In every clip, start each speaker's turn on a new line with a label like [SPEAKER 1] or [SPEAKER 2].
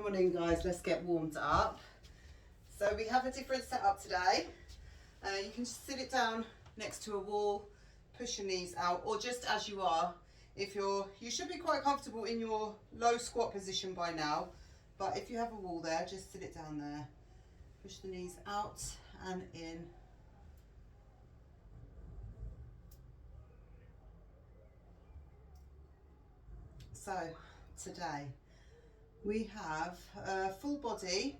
[SPEAKER 1] Come on in, guys, let's get warmed up. So we have a different setup today. You can just sit it down next to a wall, push your knees out, or just as you are. You should be quite comfortable in your low squat position by now, but if you have a wall there, just sit it down there. Push the knees out and in. So today we have a full body.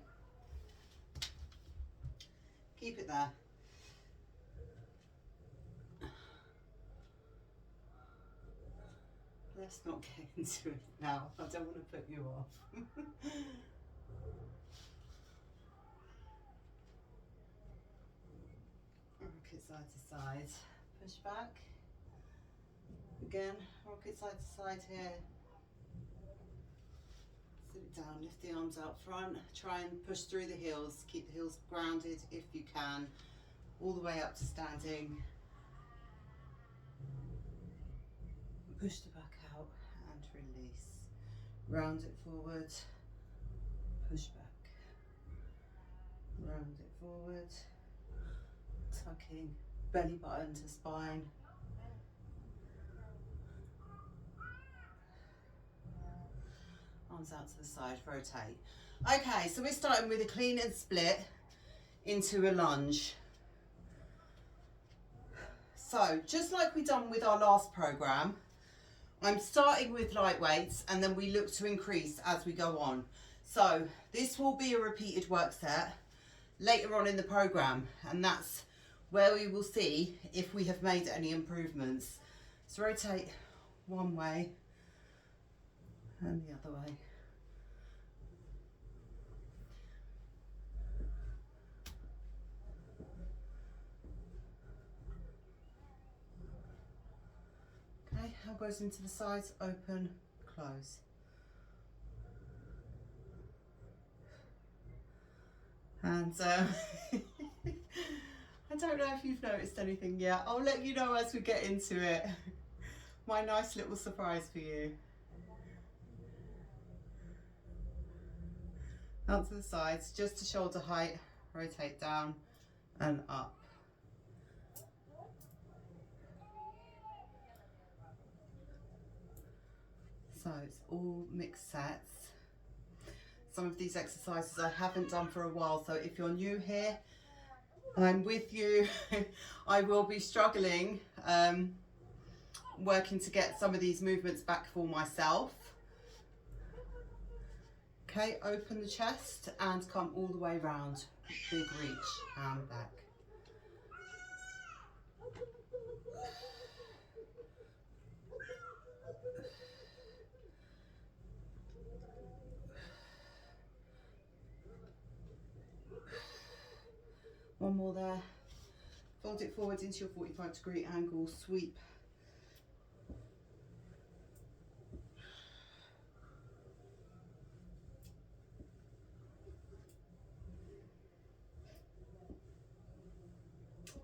[SPEAKER 1] Keep it there. Let's not get into it now. I don't want to put you off. Rock it side to side. Push back. Again, rock it side to side here. Sit it down, lift the arms out front. Try and push through the heels. Keep the heels grounded if you can. All the way up to standing. Push the back out and release. Round it forward. Push back. Round it forward. Tucking belly button to spine. Arms out to the side, rotate. Okay, so we're starting with a clean and split into a lunge. So just like we done with our last program, I'm starting with light weights and then we look to increase as we go on. So this will be a repeated work set later on in the program, and that's where we will see if we have made any improvements. So rotate one way and the other way. Okay, elbows into the sides, open, close. And I don't know if you've noticed anything yet. I'll let you know as we get into it. My nice little surprise for you. Out to the sides, just to shoulder height, rotate down and up. So it's all mixed sets. Some of these exercises I haven't done for a while, so if you're new here, I'm with you. I will be struggling working to get some of these movements back for myself. Okay, open the chest and come all the way round. Big reach and back. One more there. Fold it forwards into your 45-degree angle, sweep.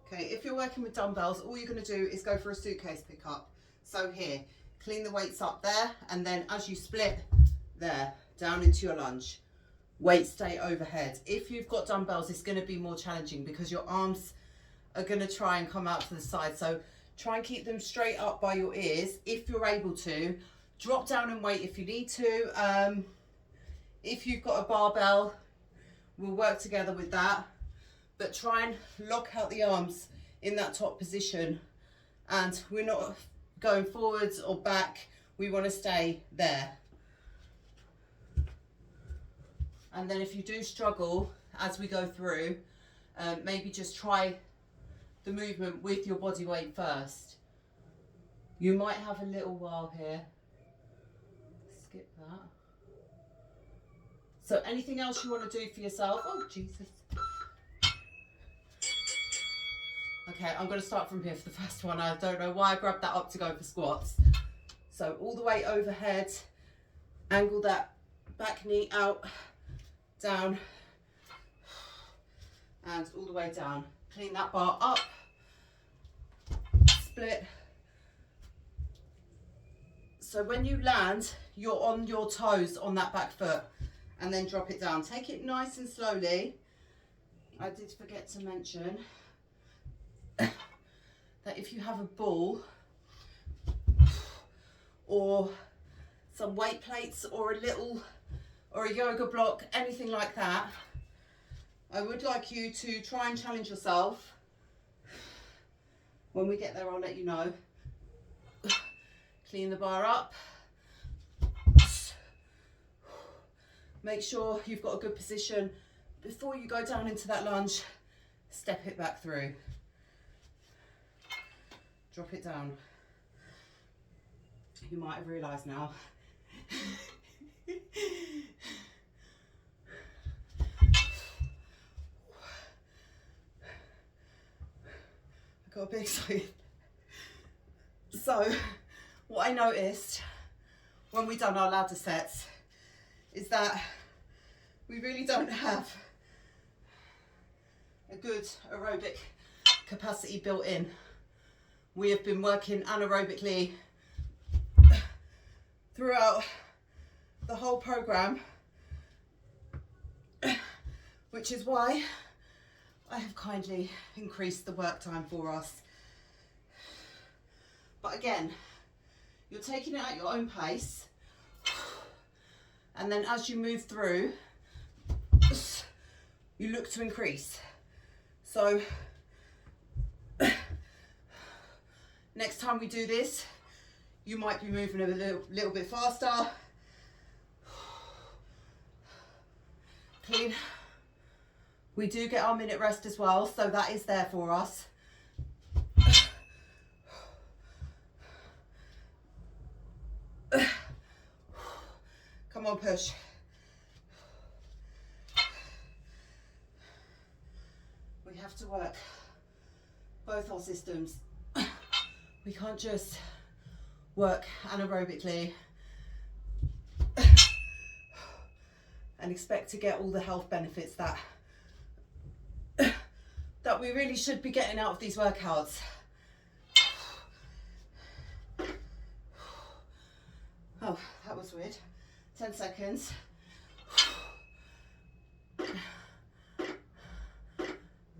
[SPEAKER 1] Okay, if you're working with dumbbells, all you're going to do is go for a suitcase pickup. So here, clean the weights up there, and then as you split there, down into your lunge. Weights stay overhead. If you've got dumbbells, it's going to be more challenging because your arms are going to try and come out to the side. So try and keep them straight up by your ears if you're able to. Drop down and weight if you need to. If you've got a barbell, we'll work together with that. But try and lock out the arms in that top position. And we're not going forwards or back. We want to stay there. And then if you do struggle as we go through, maybe just try the movement with your body weight first. You might have a little while here. Skip that. So anything else you want to do for yourself? Oh, Jesus. Okay, I'm going to start from here for the first one. I don't know why I grabbed that up to go for squats. So all the way overhead, angle that back knee out, down, and all the way down. Clean that bar up, split. So when you land, you're on your toes on that back foot, and then drop it down. Take it nice and slowly. I did forget to mention that if you have a ball or some weight plates or a yoga block, anything like that, I would like you to try and challenge yourself. When we get there, I'll let you know. Clean the bar up. Make sure you've got a good position. Before you go down into that lunge, step it back through. Drop it down. You might have realised now. I got a bit excited. So, what I noticed when we done our ladder sets is that we really don't have a good aerobic capacity built in. We have been working anaerobically throughout the whole program, which is why I have kindly increased the work time for us. But again, you're taking it at your own pace, and then as you move through, you look to increase. So next time we do this, you might be moving a little bit faster. Clean. We do get our minute rest as well, so that is there for us. Come on, push. We have to work both our systems. We can't just work anaerobically and expect to get all the health benefits that we really should be getting out of these workouts. Oh, that was weird. 10 seconds.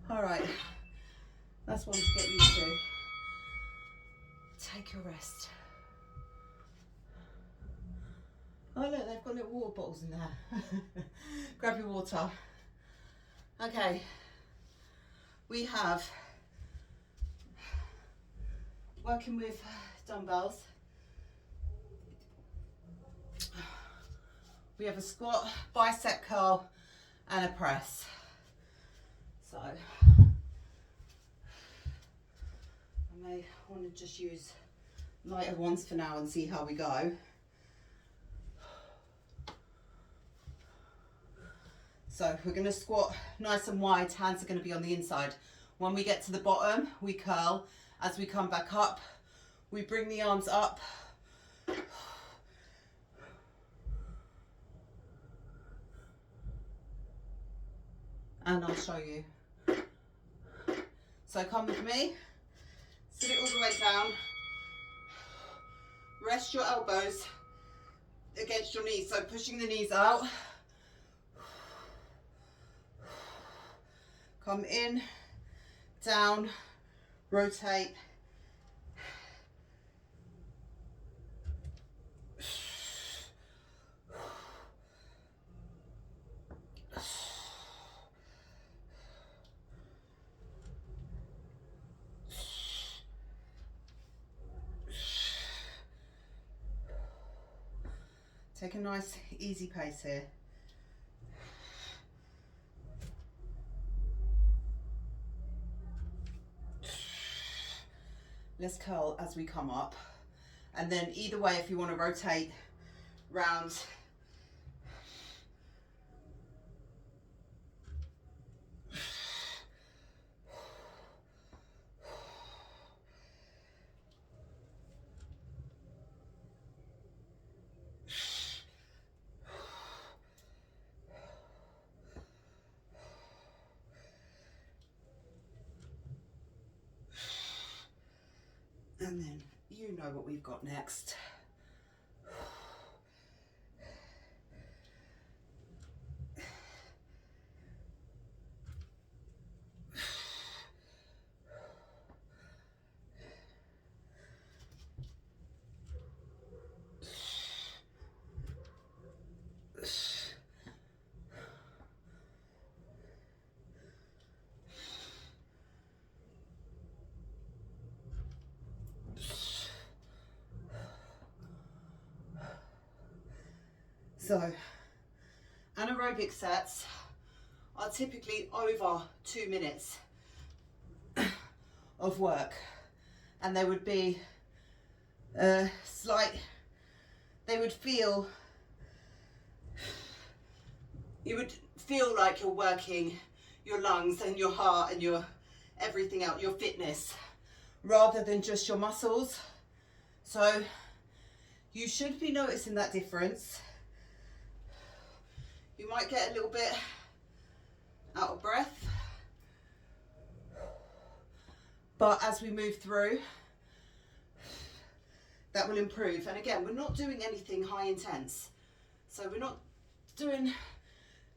[SPEAKER 1] All right, that's one to get used to. Take your rest. Oh look, they've got little water bottles in there. Grab your water. Okay, we have working with dumbbells. We have a squat, bicep curl, and a press. So I may want to just use lighter ones for now and see how we go. So we're going to squat nice and wide, hands are going to be on the inside. When we get to the bottom, we curl. As we come back up, we bring the arms up. And I'll show you. So come with me, sit it all the way down, rest your elbows against your knees, so pushing the knees out. Come in, down, rotate. Take a nice, easy pace here. Let's curl as we come up. And then either way, if you want to rotate round, and then you know what we've got next. So anaerobic sets are typically over 2 minutes of work, and they would be they would feel, you would feel like you're working your lungs and your heart and your everything else, your fitness, rather than just your muscles. So you should be noticing that difference. You might get a little bit out of breath, but as we move through, that will improve. And again, we're not doing anything high intense. So we're not doing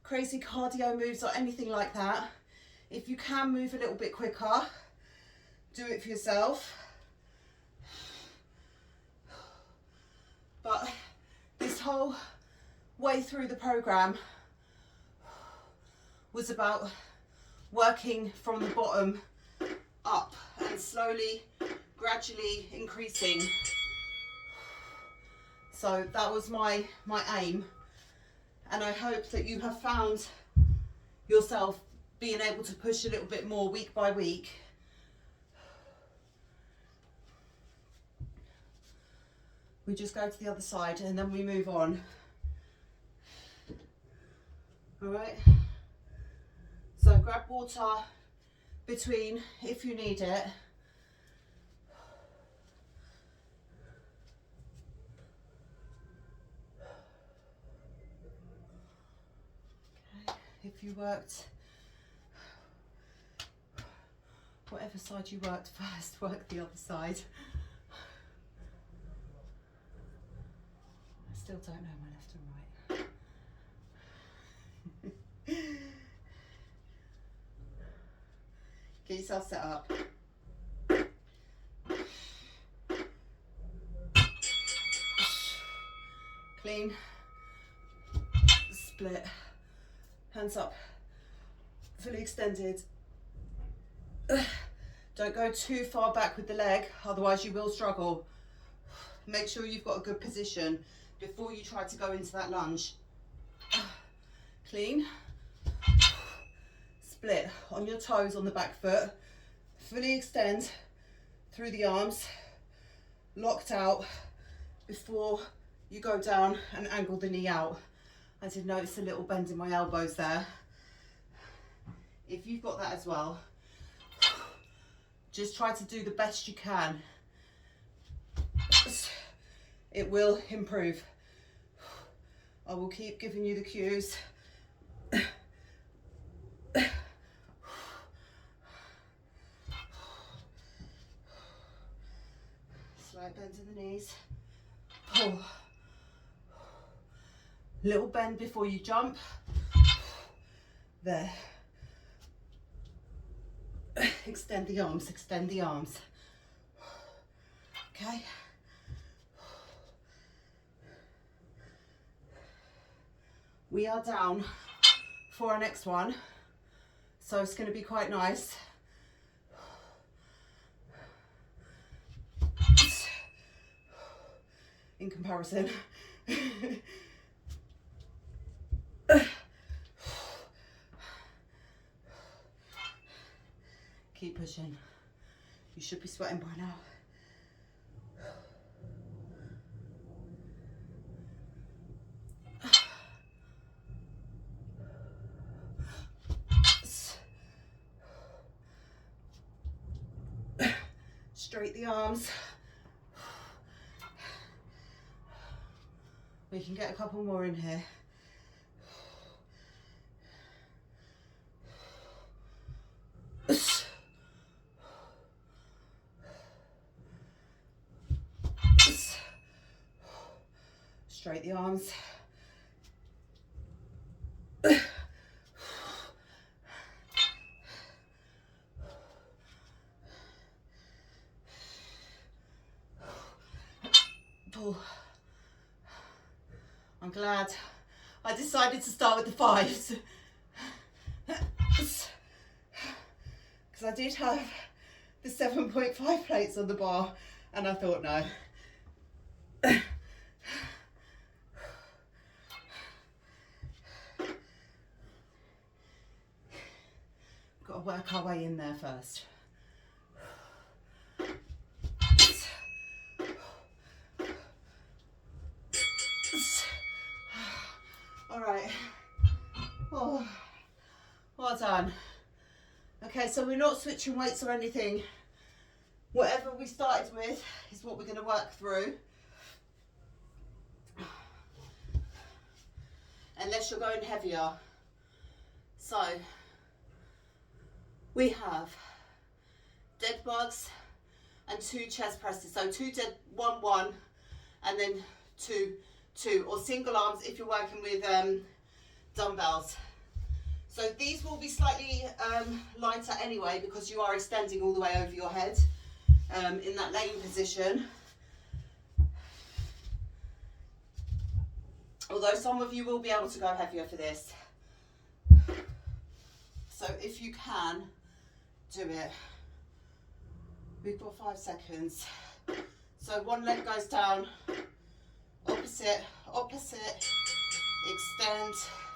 [SPEAKER 1] crazy cardio moves or anything like that. If you can move a little bit quicker, do it for yourself. But this whole way through the program was about working from the bottom up and slowly, gradually increasing. So that was my aim, and I hope that you have found yourself being able to push a little bit more week by week. We just go to the other side and then we move on. All right, so grab water between if you need it. Okay, if you worked, whatever side you worked first, work the other side. I still don't know my left and right. Get yourself set up. Clean. Split. Hands up. Fully extended. Don't go too far back with the leg, otherwise you will struggle. Make sure you've got a good position before you try to go into that lunge. Clean. Split on your toes on the back foot. Fully extend through the arms. Locked out before you go down and angle the knee out. I did notice a little bend in my elbows there. If you've got that as well, just try to do the best you can. It will improve. I will keep giving you the cues. Slight bend in the knees. Pull. Little bend before you jump. There. Extend the arms, extend the arms. Okay. We are down for our next one, so it's going to be quite nice. In comparison. Keep pushing. You should be sweating by now. Straight the arms. We can get a couple more in here. Straight the arms. Pull. I'm glad I decided to start with the 5s. Because I did have the 7.5 plates on the bar and I thought no. Got to work our way in there first. All right. Oh, well done. Okay, so we're not switching weights or anything. Whatever we started with is what we're going to work through. Unless you're going heavier. So, we have dead bugs and 2 chest presses. So 2 dead, 1, 1, and then 2, 2, or single arms if you're working with dumbbells. So these will be slightly lighter anyway, because you are extending all the way over your head in that laying position. Although some of you will be able to go heavier for this. So if you can, do it. We've got 5 seconds. So one leg goes down, opposite, opposite, extend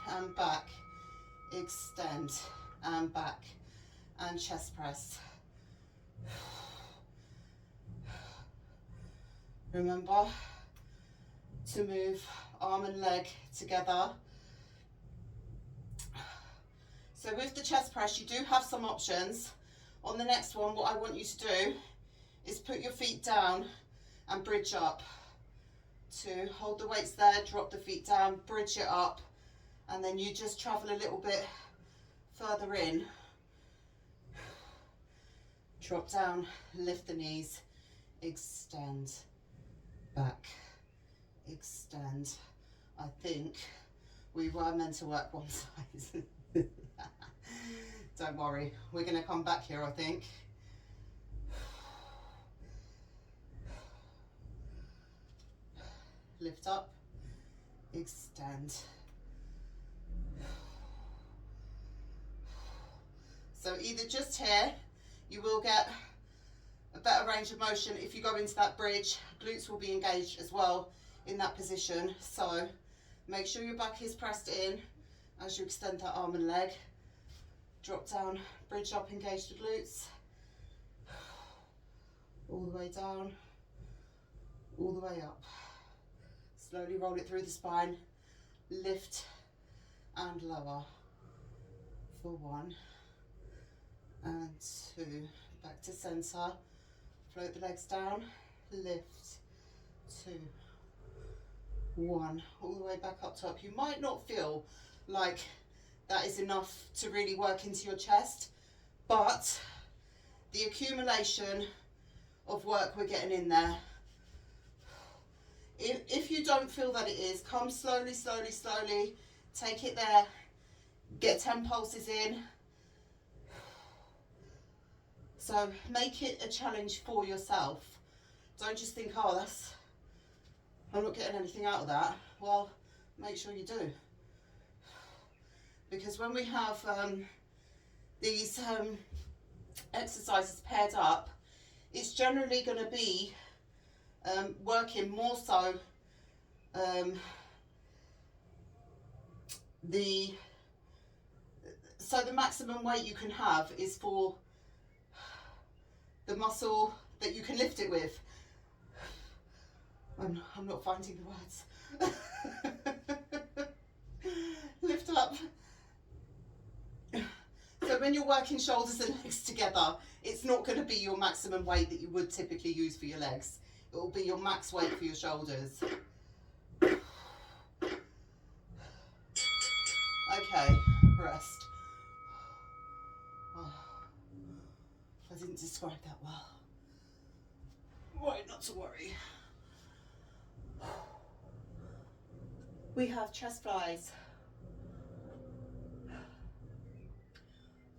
[SPEAKER 1] and back, extend and back, and chest press. Remember to move arm and leg together. So with the chest press, you do have some options. On the next one, what I want you to do is put your feet down and bridge up. 2, hold the weights there, drop the feet down, bridge it up, and then you just travel a little bit further in. Drop down, lift the knees, extend, back, extend. I think we were meant to work one side. Don't worry, we're going to come back here, I think. Lift up, extend. So either just here, you will get a better range of motion if you go into that bridge. Glutes will be engaged as well in that position. So make sure your back is pressed in as you extend that arm and leg. Drop down, bridge up, engage the glutes. All the way down, all the way up. Slowly roll it through the spine. Lift and lower. For 1 and 2. Back to center. Float the legs down. Lift. 2, 1. All the way back up top. You might not feel like that is enough to really work into your chest, but the accumulation of work we're getting in there, if you don't feel that it is, come slowly, slowly, slowly, take it there, get 10 pulses in. So make it a challenge for yourself. Don't just think, oh, I'm not getting anything out of that. Well, make sure you do. Because when we have these exercises paired up, it's generally going to be working more so the maximum weight you can have is for the muscle that you can lift it with. I'm not finding the words. Lift up. So when you're working shoulders and legs together, it's not going to be your maximum weight that you would typically use for your legs. It will be your max weight for your shoulders. Okay, rest. Oh, I didn't describe that well. Right, not to worry. We have chest flies.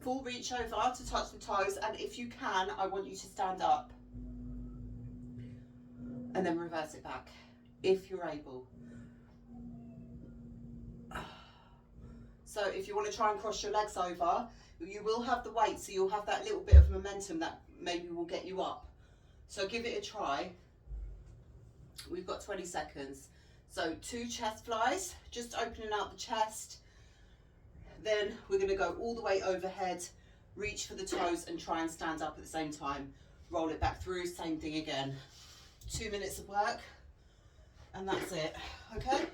[SPEAKER 1] Full reach over to touch the toes, and if you can, I want you to stand up and then reverse it back if you're able. So if you want to try and cross your legs over, you will have the weight, so you'll have that little bit of momentum that maybe will get you up. So give it a try. We've got 20 seconds. So 2 chest flies, just opening out the chest. Then we're going to go all the way overhead reach for the toes and try and stand up at the same time. Roll it back through, same thing again. 2 minutes of work, and that's it, okay?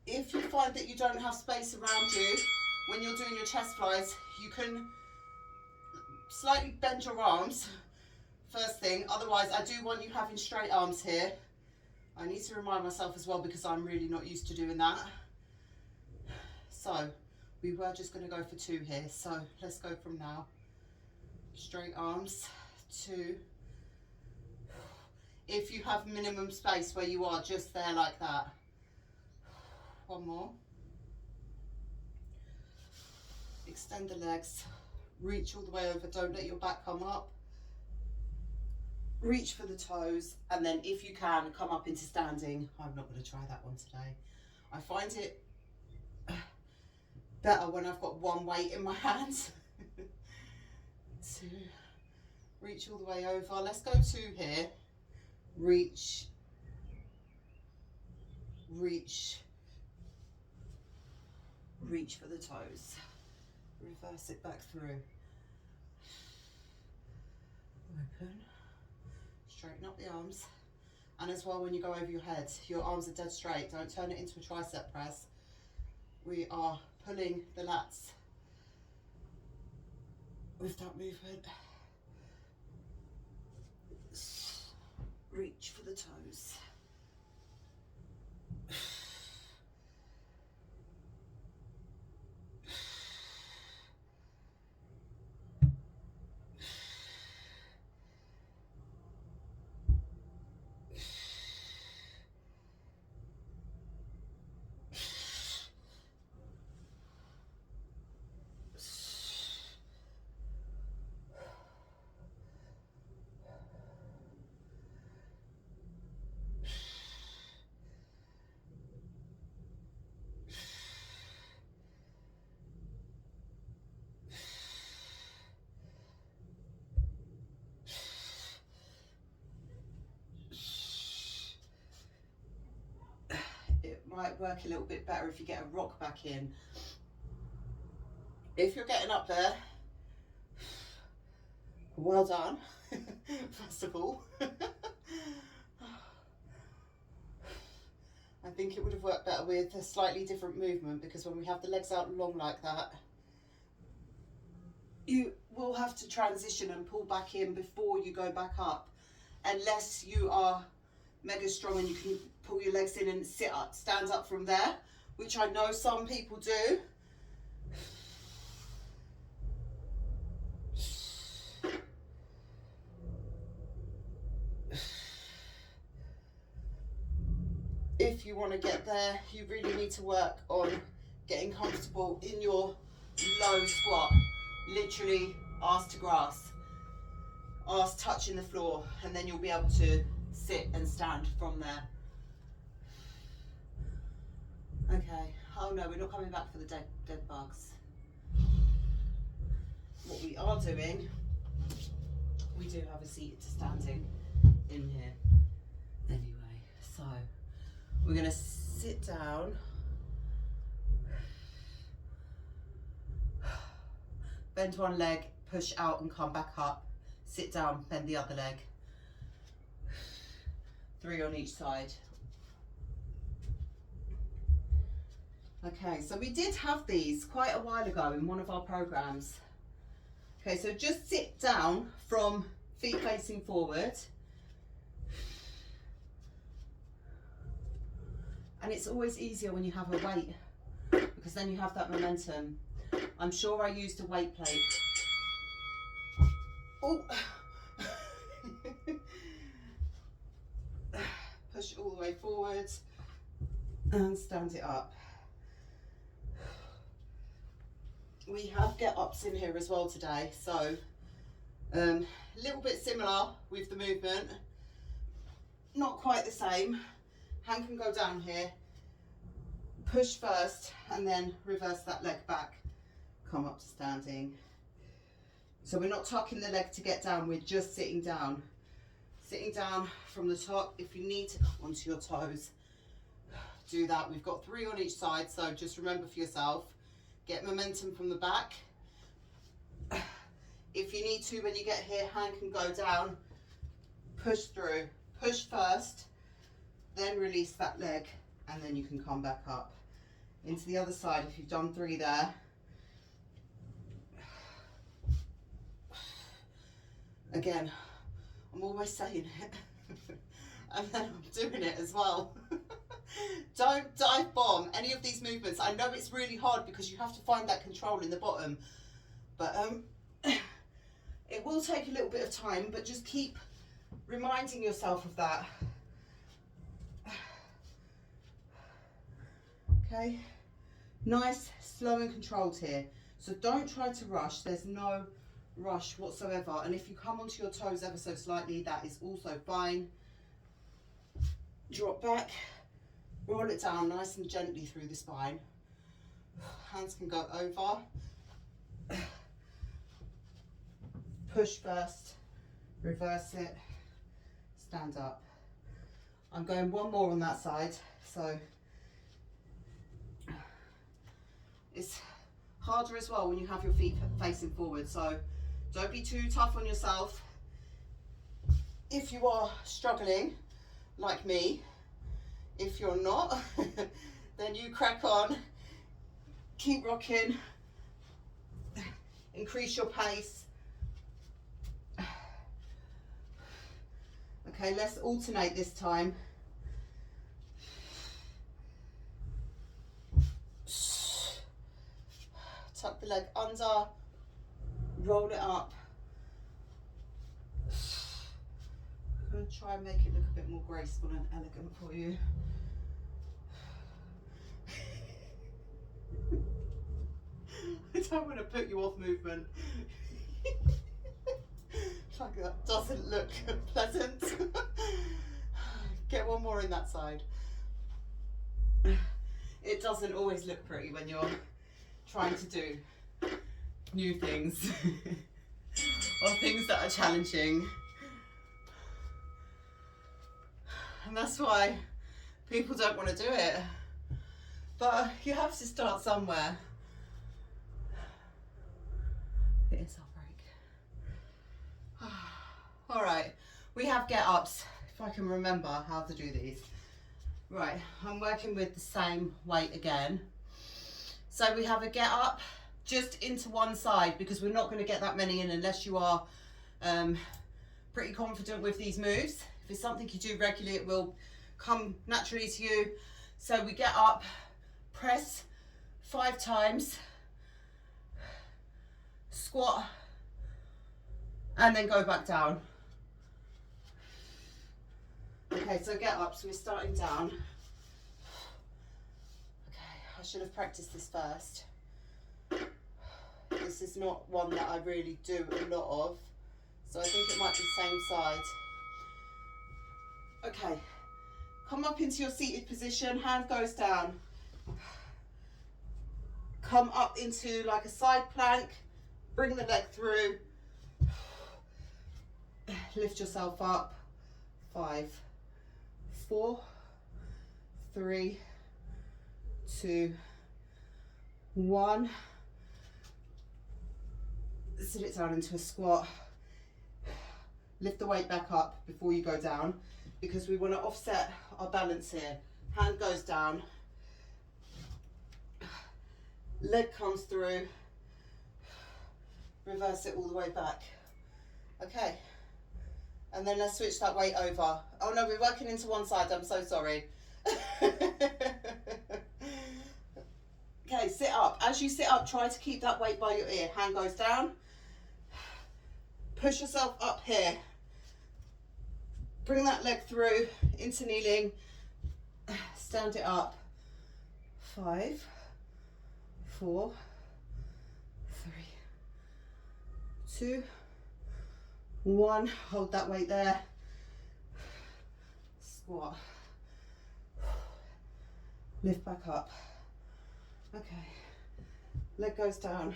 [SPEAKER 1] If you find that you don't have space around you, when you're doing your chest flies, you can slightly bend your arms, first thing. Otherwise, I do want you having straight arms here. I need to remind myself as well because I'm really not used to doing that. So, we were just going to go for 2 here, so let's go from now. Straight arms, 2. If you have minimum space where you are, just there like that. 1 more. Extend the legs, reach all the way over, don't let your back come up. Reach for the toes, and then if you can, come up into standing. I'm not going to try that one today. I find it better when I've got one weight in my hands. 2, reach all the way over. Let's go 2 here. Reach, reach, reach for the toes. Reverse it back through. Open. Straighten up the arms. And as well, when you go over your head, your arms are dead straight. Don't turn it into a tricep press. We are pulling the lats with that movement. Reach for the toes. Might work a little bit better if you get a rock back in. If you're getting up there, well done, first of all. I think it would have worked better with a slightly different movement, because when we have the legs out long like that, you will have to transition and pull back in before you go back up, unless you are mega strong and you can pull your legs in and sit up, stand up from there, which I know some people do. If you want to get there, you really need to work on getting comfortable in your low squat. Literally arse to grass, arse touching the floor, and then you'll be able to sit and stand from there. Okay, oh no, we're not coming back for the dead bugs. What we are doing, we do have a seated to standing in here. Anyway, so we're going to sit down, bend one leg, push out and come back up, sit down, bend the other leg. 3 on each side. Okay, so we did have these quite a while ago in one of our programs. Okay, so just sit down from feet facing forward. And it's always easier when you have a weight, because then you have that momentum. I'm sure I used a weight plate. Oh. Push all the way forward and stand it up. We have get ups in here as well today, so a little bit similar with the movement, not quite the same. Hand can go down here, push first and then reverse that leg back, come up to standing. So we're not tucking the leg to get down, we're just sitting down. Sitting down from the top. If you need to come onto your toes, do that. We've got 3 on each side, so just remember for yourself, get momentum from the back, If you need to, when you get here, hand can go down, push through, push first, then release that leg, and then you can come back up into the other side. If you've done 3 there, again, I'm always saying it and then I'm doing it as well. Don't dive bomb any of these movements. I know it's really hard because you have to find that control in the bottom, but it will take a little bit of time, but just keep reminding yourself of that. Okay, nice, slow and controlled here. So don't try to rush. There's no rush whatsoever. And if you come onto your toes ever so slightly, that is also fine. Drop back, roll it down nice and gently through the spine. Hands can go over. Push first, reverse it, stand up. I'm going one more on that side, so it's harder as well when you have your feet facing forward, so don't be too tough on yourself. If you are struggling, like me, if you're not, then you crack on, keep rocking, increase your pace. Okay, let's alternate this time. Tuck the leg under, roll it up. I'm going to try and make it look a bit more graceful and elegant for you. I don't want to put you off movement. Like that doesn't look pleasant. Get one more in that side. It doesn't always look pretty when you're trying to do new things or things that are challenging. And that's why people don't want to do it. But you have to start somewhere. It is our break. All right, we have get-ups, if I can remember how to do these. Right, I'm working with the same weight again. So we have a get-up just into one side because we're not going to get that many in unless you are pretty confident with these moves. If it's something you do regularly, it will come naturally to you. So we get up, press 5 times, squat, and then go back down. Okay, so get up, so we're starting down. Okay, I should have practiced this first. This is not one that I really do a lot of, so I think it might be same side. Okay, come up into your seated position, hand goes down. Come up into like a side plank, bring the leg through. Lift yourself up. 5, 4, 3, 2, 1. Sit it down into a squat. Lift the weight back up before you go down because we want to offset our balance here. Hand goes down. Leg comes through. Reverse it all the way back. Okay. And then let's switch that weight over. Oh no, we're working into one side, I'm so sorry. Okay, sit up. As you sit up, try to keep that weight by your ear. Hand goes down. Push yourself up here. Bring that leg through into kneeling. Stand it up. 5, 4, 3, 2, 1. Hold that weight there. Squat. Lift back up. Okay. Leg goes down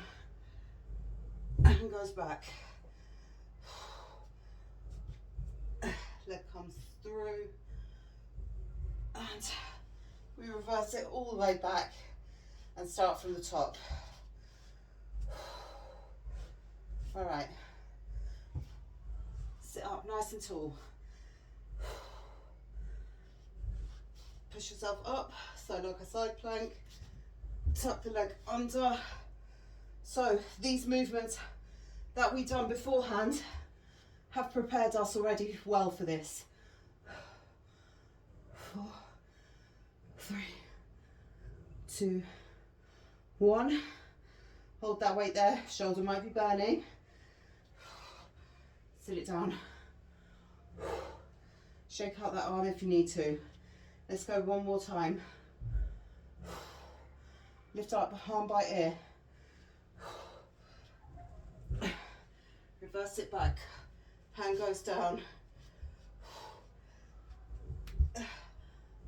[SPEAKER 1] and goes back. Leg comes through and we reverse it all the way back and start from the top. All right. Sit up nice and tall. Push yourself up, so like a side plank. Tuck the leg under. So these movements that we done beforehand have prepared us already well for this. 4, 3, 2, 1. Hold that weight there, shoulder might be burning. Sit it down. Shake out that arm if you need to. Let's go one more time. Lift up, arm by ear. Reverse it back. Hand goes down.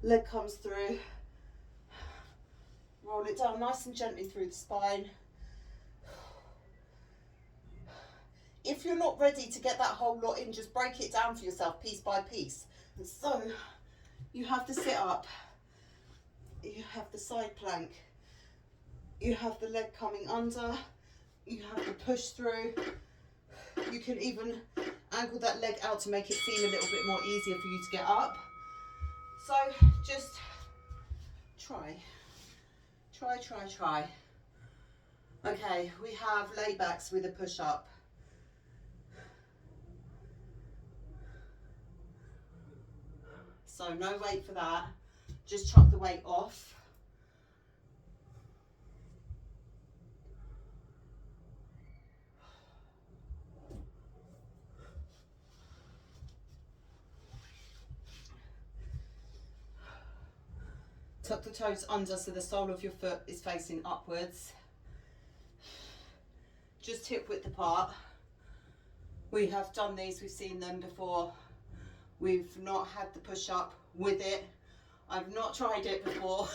[SPEAKER 1] Leg comes through. Roll it down nice and gently through the spine. If you're not ready to get that whole lot in, just break it down for yourself piece by piece. And so you have to sit up. You have the side plank. You have the leg coming under. You have to push through. You can even angle that leg out to make it seem a little bit more easier for you to get up. So just try. Try. Okay, we have laybacks with a push up. So no weight for that. Just chuck the weight off. Tuck the toes under so the sole of your foot is facing upwards. Just hip width apart. We have done these, we've seen them before. We've not had the push up with it. I've not tried it before.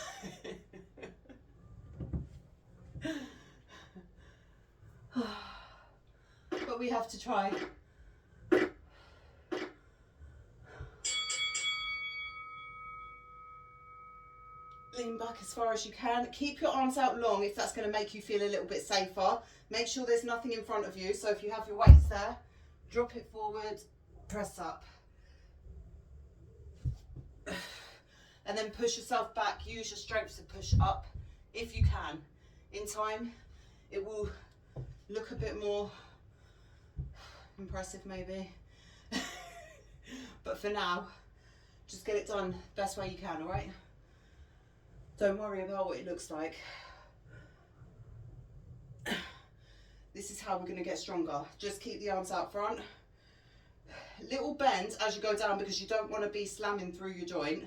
[SPEAKER 1] But we have to try. Lean back as far as you can. Keep your arms out long if that's going to make you feel a little bit safer. Make sure there's nothing in front of you. So if you have your weights there, drop it forward, press up. And then push yourself back. Use your strength to push up if you can. In time, it will look a bit more impressive maybe. But for now, just get it done best way you can, all right? Don't worry about what it looks like. This is how we're going to get stronger. Just keep the arms out front. Little bend as you go down because you don't want to be slamming through your joint.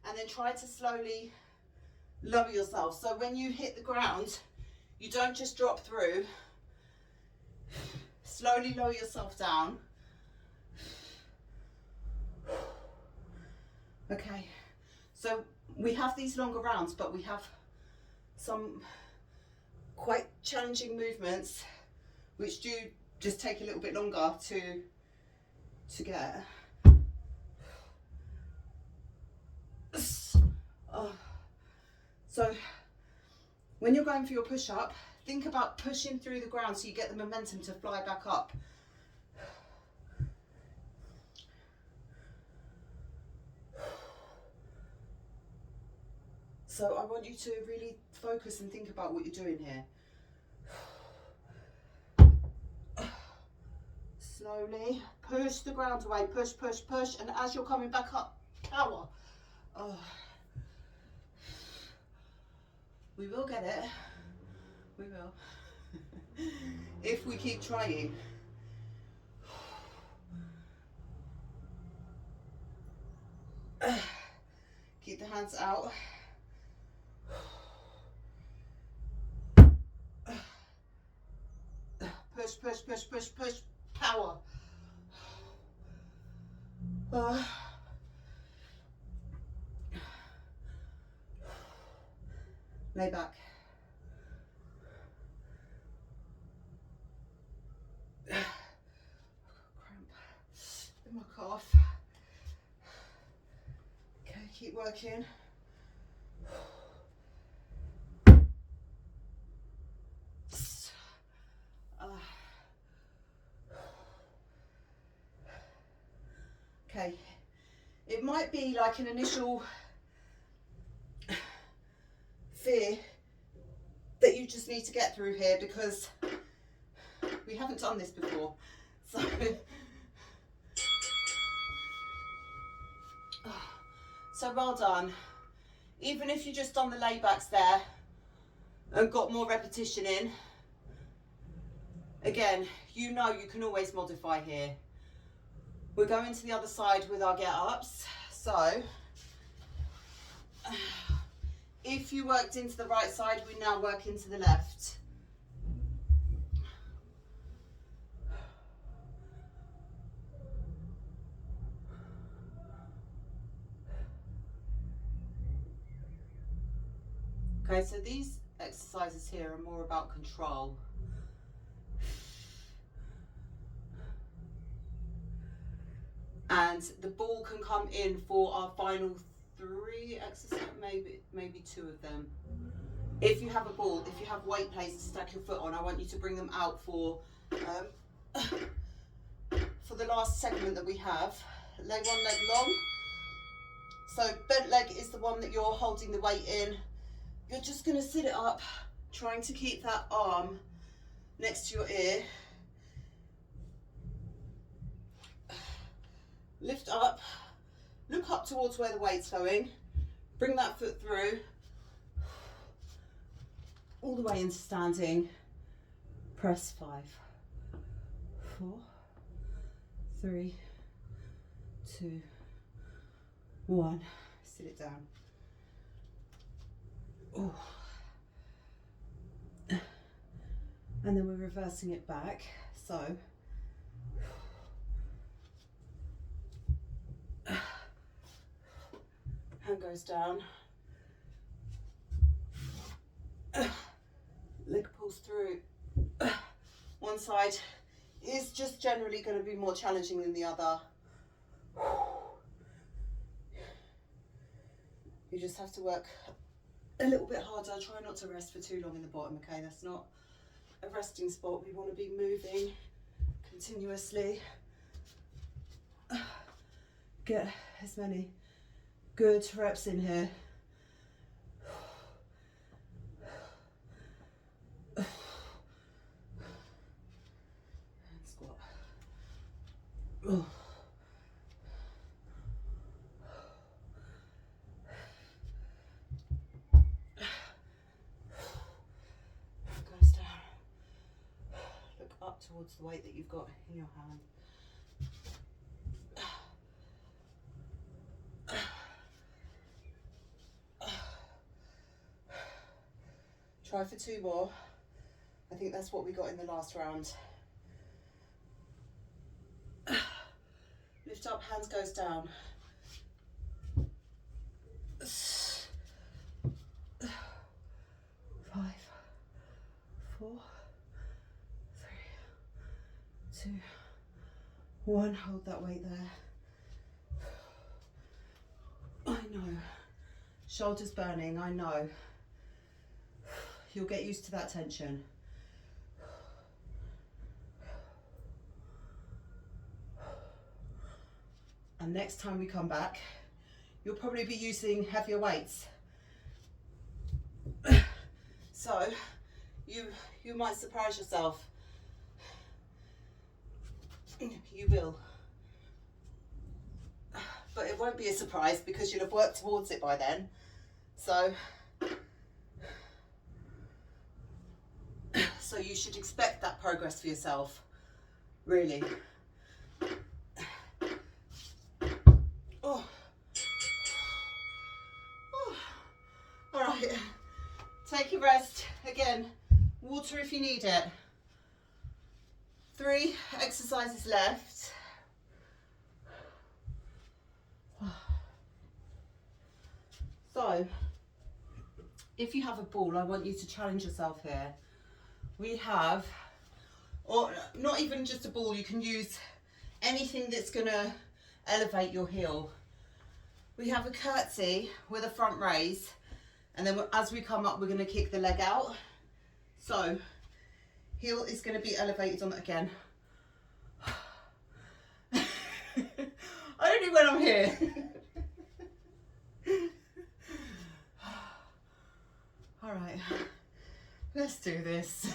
[SPEAKER 1] And then try to slowly lower yourself. So when you hit the ground, you don't just drop through. Slowly lower yourself down. Okay, so we have these longer rounds, but we have some quite challenging movements which do just take a little bit longer to get. So when you're going for your push-up, think about pushing through the ground so you get the momentum to fly back up. So I want you to really focus and think about what you're doing here. Slowly push the ground away, push, and as you're coming back up, power. Oh. We will get it. We will. If we keep trying. Keep the hands out. Push, power. Lay back. Cramp in my calf. Okay, keep working. might be like an initial fear that you just need to get through here, because we haven't done this before. So well done. Even if you just done the laybacks there and got more repetition in, again, you know you can always modify here. We're going to the other side with our get-ups. So if you worked into the right side, we now work into the left. Okay, so these exercises here are more about control. And the ball can come in for our final 3 exercises, maybe 2 of them. If you have a ball, if you have weight plates to stack your foot on, I want you to bring them out for the last segment that we have. Leg one, leg long. So bent leg is the one that you're holding the weight in. You're just going to sit it up, trying to keep that arm next to your ear. Lift up, look up towards where the weight's going, bring that foot through, all the way into standing, press 5, 4, 3, 2, 1, sit it down. Oh. And then we're reversing it back, so hand goes down, leg pulls through. One side is just generally going to be more challenging than the other. You just have to work a little bit harder. Try not to rest for too long in the bottom, okay? That's not a resting spot. We want to be moving continuously. Get as many good reps in here. And squat. Oh. Goes down. Look up towards the weight that you've got in your hand. Try for 2 more. I think that's what we got in the last round. Lift up, hands goes down. 5, 4, 3, 2, 1. Hold that weight there. I know. Shoulders burning, I know. You'll get used to that tension. And next time we come back, you'll probably be using heavier weights. So you might surprise yourself. You will. But it won't be a surprise because you'll have worked towards it by then. So you should expect that progress for yourself, really. Oh. Oh. All right, take your rest. Again, water if you need it. 3 exercises left. So, if you have a ball, I want you to challenge yourself here. We have, or not even just a ball, you can use anything that's going to elevate your heel. We have a curtsy with a front raise, and then as we come up, we're going to kick the leg out. So, heel is going to be elevated on it again. Only when I'm here. All right, let's do this.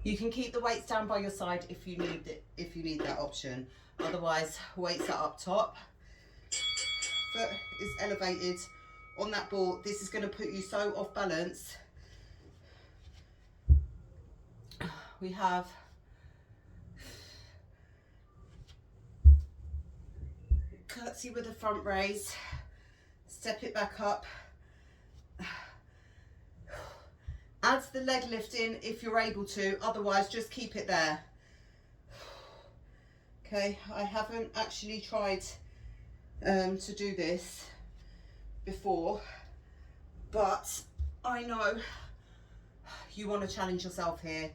[SPEAKER 1] You can keep the weights down by your side if you need it, if you need that option. Otherwise, weights are up top. Foot is elevated on that ball. This is going to put you so off balance. We have curtsy with a front raise. Step it back up. Add the leg lift in if you're able to, otherwise just keep it there. Okay, I haven't actually tried to do this before, but I know you want to challenge yourself here,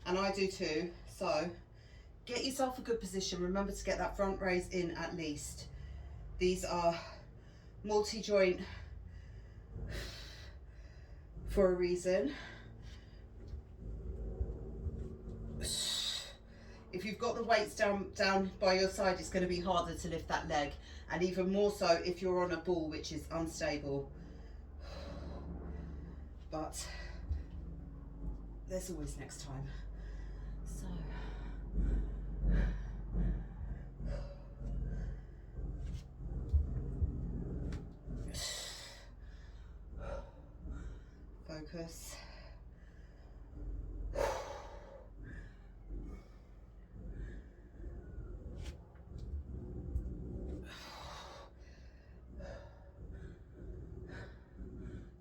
[SPEAKER 1] and I do too. So get yourself a good position. Remember to get that front raise in at least. These are multi-joint for a reason. If you've got the weights down by your side, it's going to be harder to lift that leg, and even more so if you're on a ball which is unstable. But there's always next time. So focus.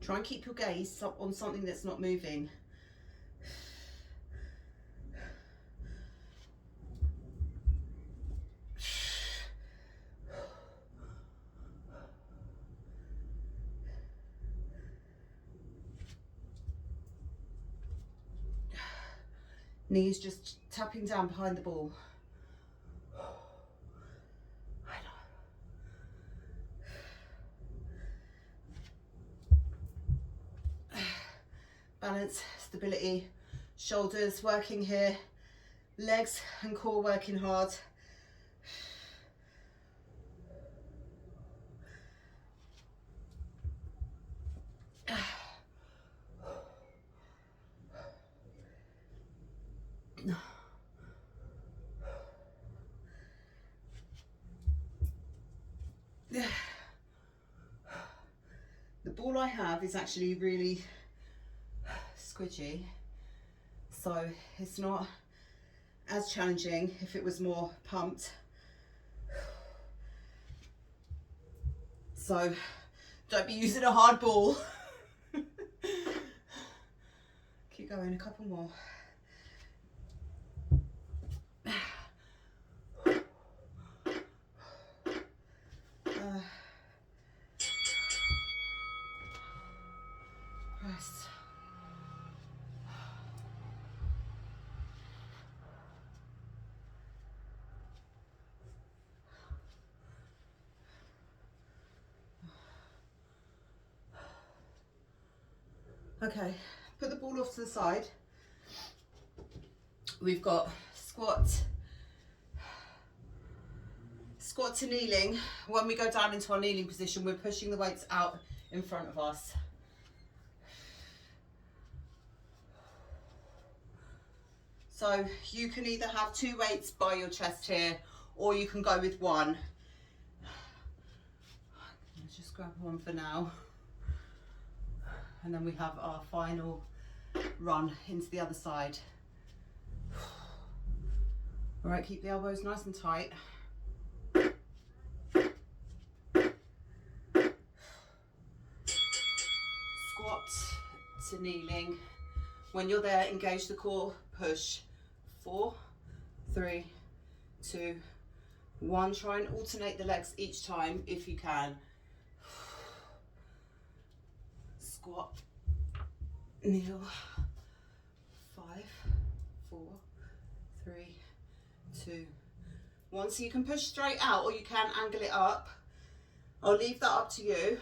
[SPEAKER 1] Try and keep your gaze on something that's not moving. Knees just tapping down behind the ball. Balance, stability, shoulders working here, legs and core working hard. The ball I have is actually really squidgy, so it's not as challenging if it was more pumped. So don't be using a hard ball. Keep going, a couple more. Rest. Okay, put the ball off to the side. We've got squat to kneeling. When we go down into our kneeling position, we're pushing the weights out in front of us. So you can either have 2 weights by your chest here, or you can go with 1. Let's just grab 1 for now. And then we have our final run into the other side. All right, keep the elbows nice and tight. Squat to kneeling. When you're there, engage the core, push. 4, 3, 2, 1. Try and alternate the legs each time if you can. Squat, kneel. 5, 4, 3, 2, 1. So you can push straight out, or you can angle it up. I'll leave that up to you.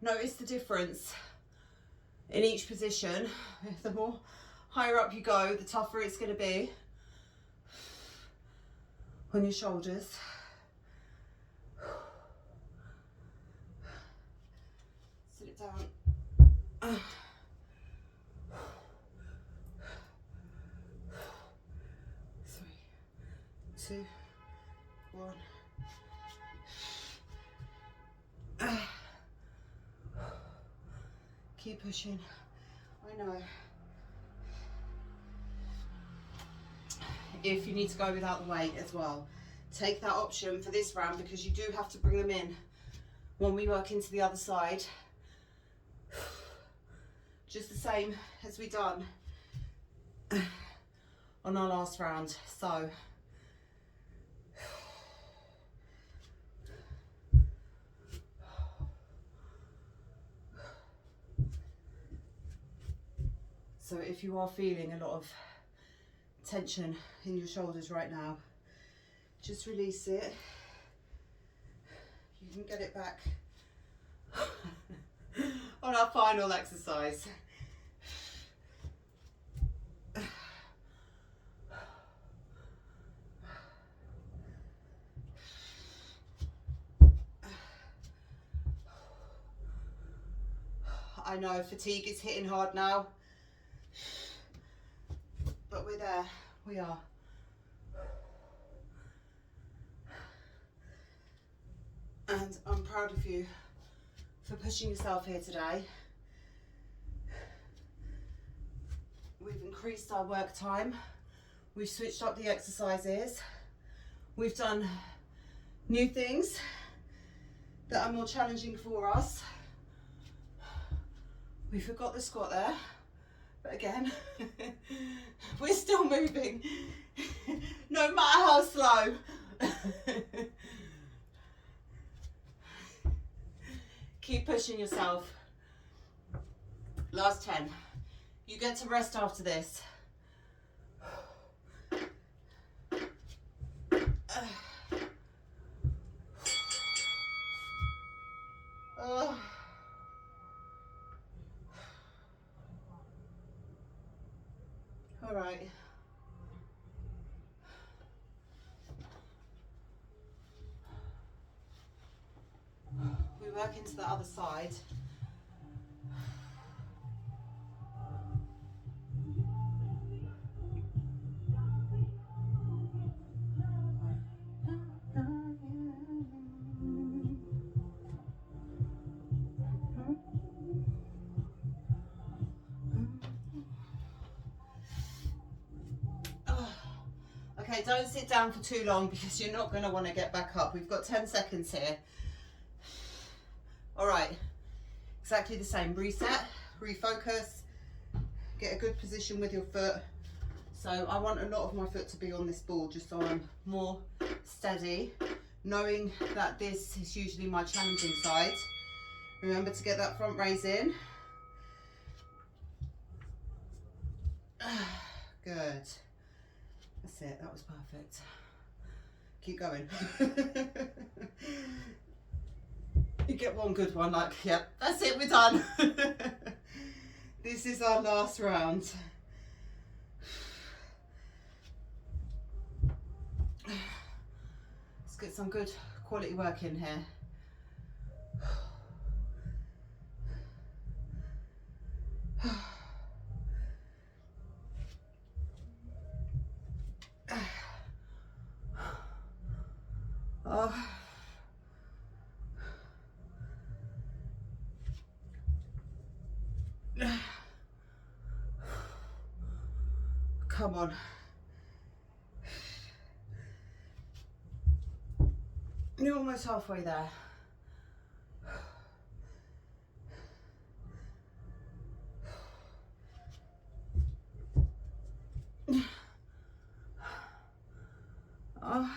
[SPEAKER 1] Notice the difference in each position. The more higher up you go, the tougher it's going to be on your shoulders. it down. 3, 2, 1. Keep pushing. I know. If you need to go without the weight as well, take that option for this round, because you do have to bring them in when we work into the other side. Just the same as we done on our last round. So if you are feeling a lot of tension in your shoulders right now, just release it. You can get it back on our final exercise. I know fatigue is hitting hard now, but we're there. We are. And I'm proud of you for pushing yourself here today. We've increased our work time. We've switched up the exercises. We've done new things that are more challenging for us. We forgot the squat there, but again, we're still moving, no matter how slow. Keep pushing yourself. Last 10. You get to rest after this. All right. We work into the other side. Okay, don't sit down for too long because you're not going to want to get back up. We've got 10 seconds here. All right, exactly the same. Reset, refocus, get a good position with your foot. So I want a lot of my foot to be on this ball just so I'm more steady, knowing that this is usually my challenging side. Remember to get that front raise in. Good. That's it, that was perfect. Keep going. You get one good one, like, yep, that's it, we're done. This is our last round. Let's get some good quality work in here. Oh. Come on. You're almost halfway there. Oh.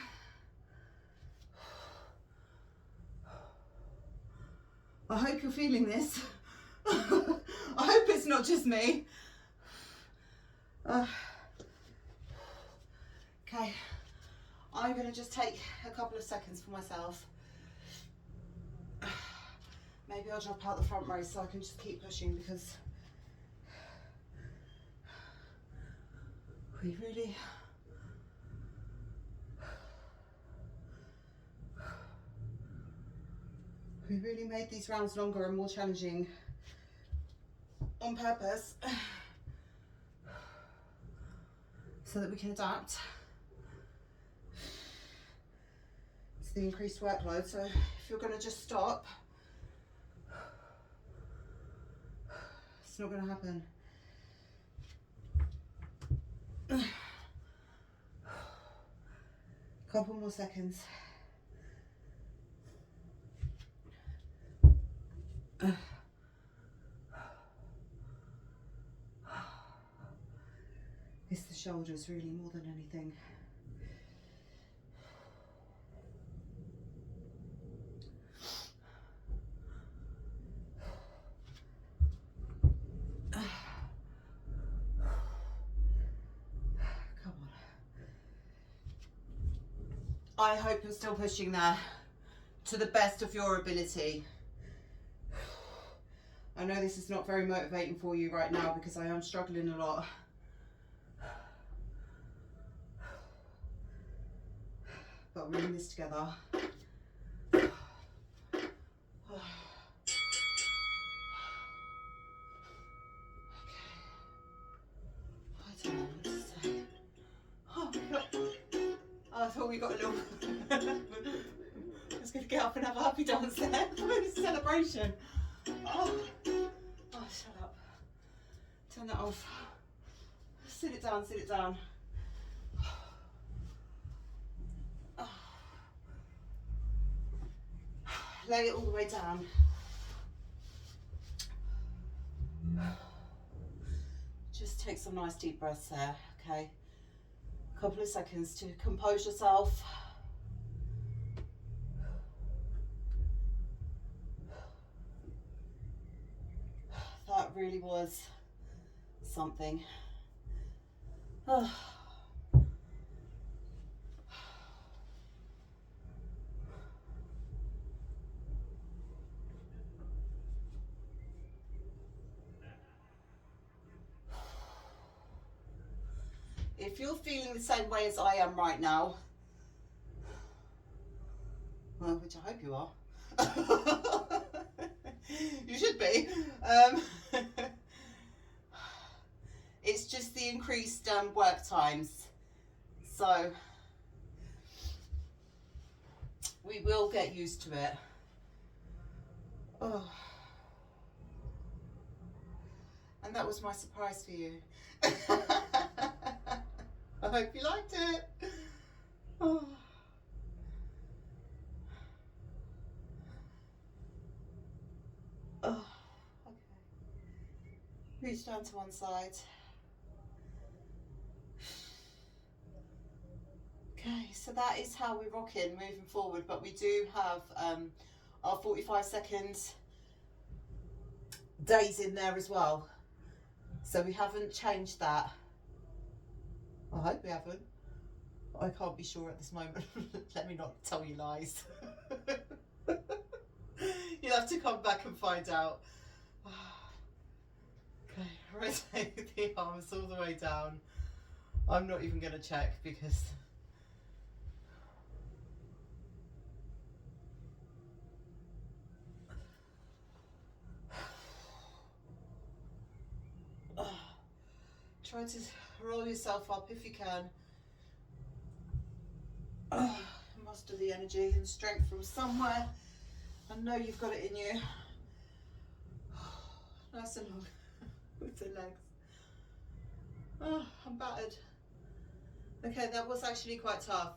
[SPEAKER 1] I hope you're feeling this. I hope it's not just me. Okay, I'm going to just take a couple of seconds for myself. Maybe I'll drop out the front raise so I can just keep pushing, because we really made these rounds longer and more challenging on purpose so that we can adapt to the increased workload. So if you're going to just stop, it's not going to happen. Couple more seconds. It's the shoulders really more than anything. Come on. I hope you're still pushing there to the best of your ability. I know this is not very motivating for you right now because I am struggling a lot. But we're in this together. Okay. I don't know what to say. Oh, I thought we got a little... I was going to get up and have a happy dance there. It's a celebration. Oh, shut up. Turn that off. Sit it down, sit it down. Lay it all the way down. Just take some nice deep breaths there, okay? A couple of seconds to compose yourself. That really was something. If you're feeling the same way as I am right now, well, which I hope you are, you should be. It's just the increased work times, so we will get used to it. Oh. And that was my surprise for you. I hope you liked it. Oh. Oh, okay. Reach down to one side. Okay, so that is how we're rocking moving forward, but we do have our 45-second days in there as well. So we haven't changed that. I hope we haven't. I can't be sure at this moment. Let me not tell you lies. You'll have to come back and find out. Okay, rotate the arms all the way down. I'm not even going to check because try to roll yourself up if you can. Muster the energy and strength from somewhere. I know you've got it in you. Nice and long with the legs. Oh, I'm battered. Okay, that was actually quite tough.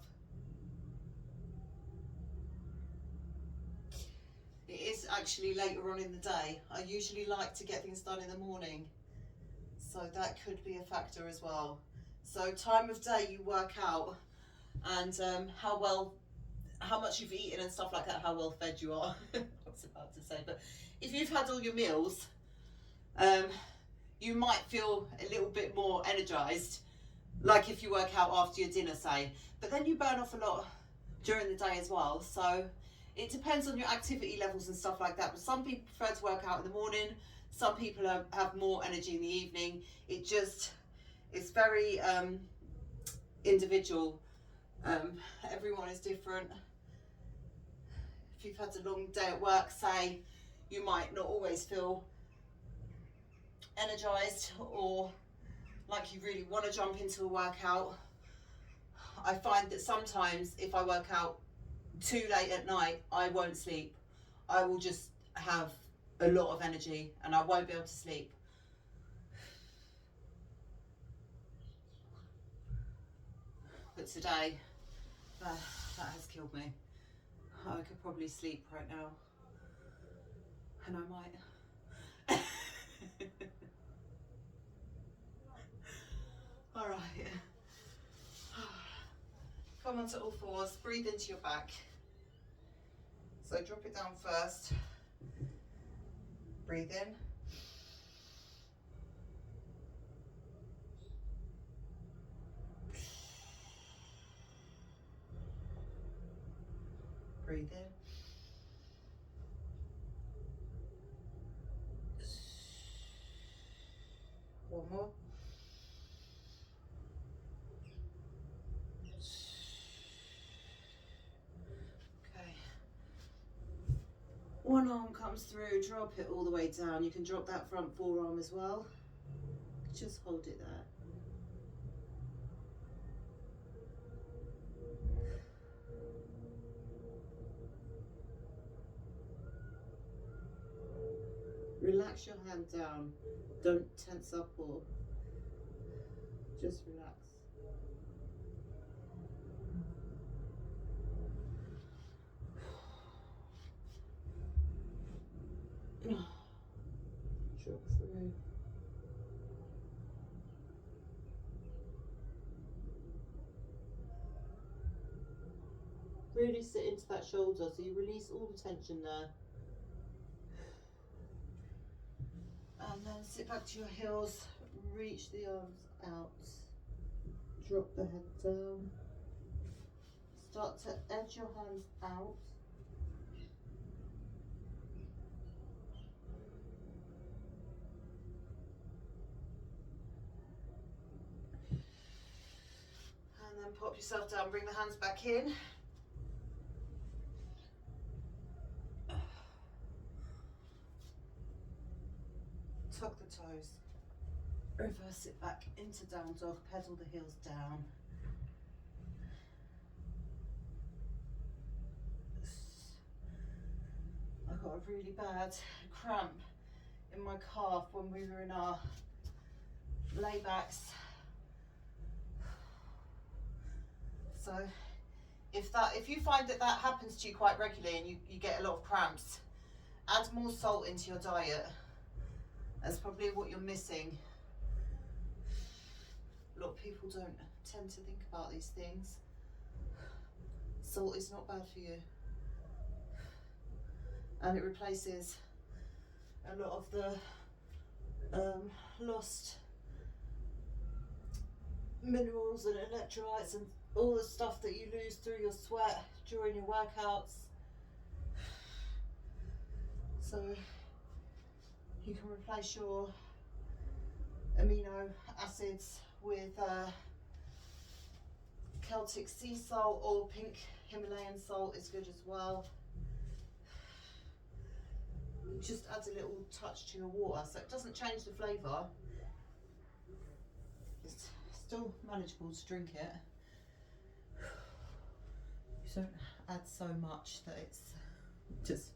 [SPEAKER 1] It is actually later on in the day. I usually like to get things done in the morning, so that could be a factor as well. So time of day you work out, and how much you've eaten and stuff like that, how well fed you are. I was about to say, but if you've had all your meals, you might feel a little bit more energized, like if you work out after your dinner, say, but then you burn off a lot during the day as well. So it depends on your activity levels and stuff like that, but some people prefer to work out in the morning, some people have more energy in the evening. It's very individual. Everyone is different. If you've had a long day at work, say, you might not always feel energized or like you really want to jump into a workout, I find that sometimes if I work out too late at night, I won't sleep. I will just have a lot of energy and I won't be able to sleep. But today, that has killed me. I could probably sleep right now. And I might. All right. Come onto all fours, breathe into your back. So drop it down first. Breathe in. Breathe in. One more. Okay. One arm comes through, drop it all the way down. You can drop that front forearm as well. Just hold it there. Relax your hand down. Don't tense up or just relax. Drop through. Really sit into that shoulder so you release all the tension there. And then sit back to your heels, reach the arms out, drop the head down, start to edge your hands out. And then pop yourself down, bring the hands back in. Tuck the toes. Reverse it back into down dog, pedal the heels down. I got a really bad cramp in my calf when we were in our laybacks. So if you find that happens to you quite regularly and you get a lot of cramps, add more salt into your diet. That's probably what you're missing. A lot of people don't tend to think about these things. Salt is not bad for you. And it replaces a lot of the lost minerals and electrolytes and all the stuff that you lose through your sweat during your workouts. So you can replace your amino acids with Celtic sea salt, or pink Himalayan salt is good as well. It just adds a little touch to your water, so it doesn't change the flavour. It's still manageable to drink it. You don't add so much that it's just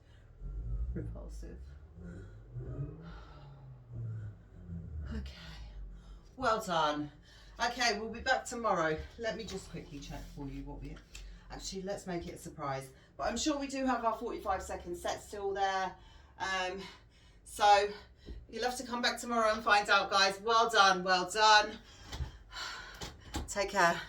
[SPEAKER 1] repulsive. Okay, well done. Okay, we'll be back tomorrow. Let me just quickly check for you what we actually, let's make it a surprise, but I'm sure we do have our 45-second set still there. So you'll have to come back tomorrow and find out, guys. Well done, well done. Take care.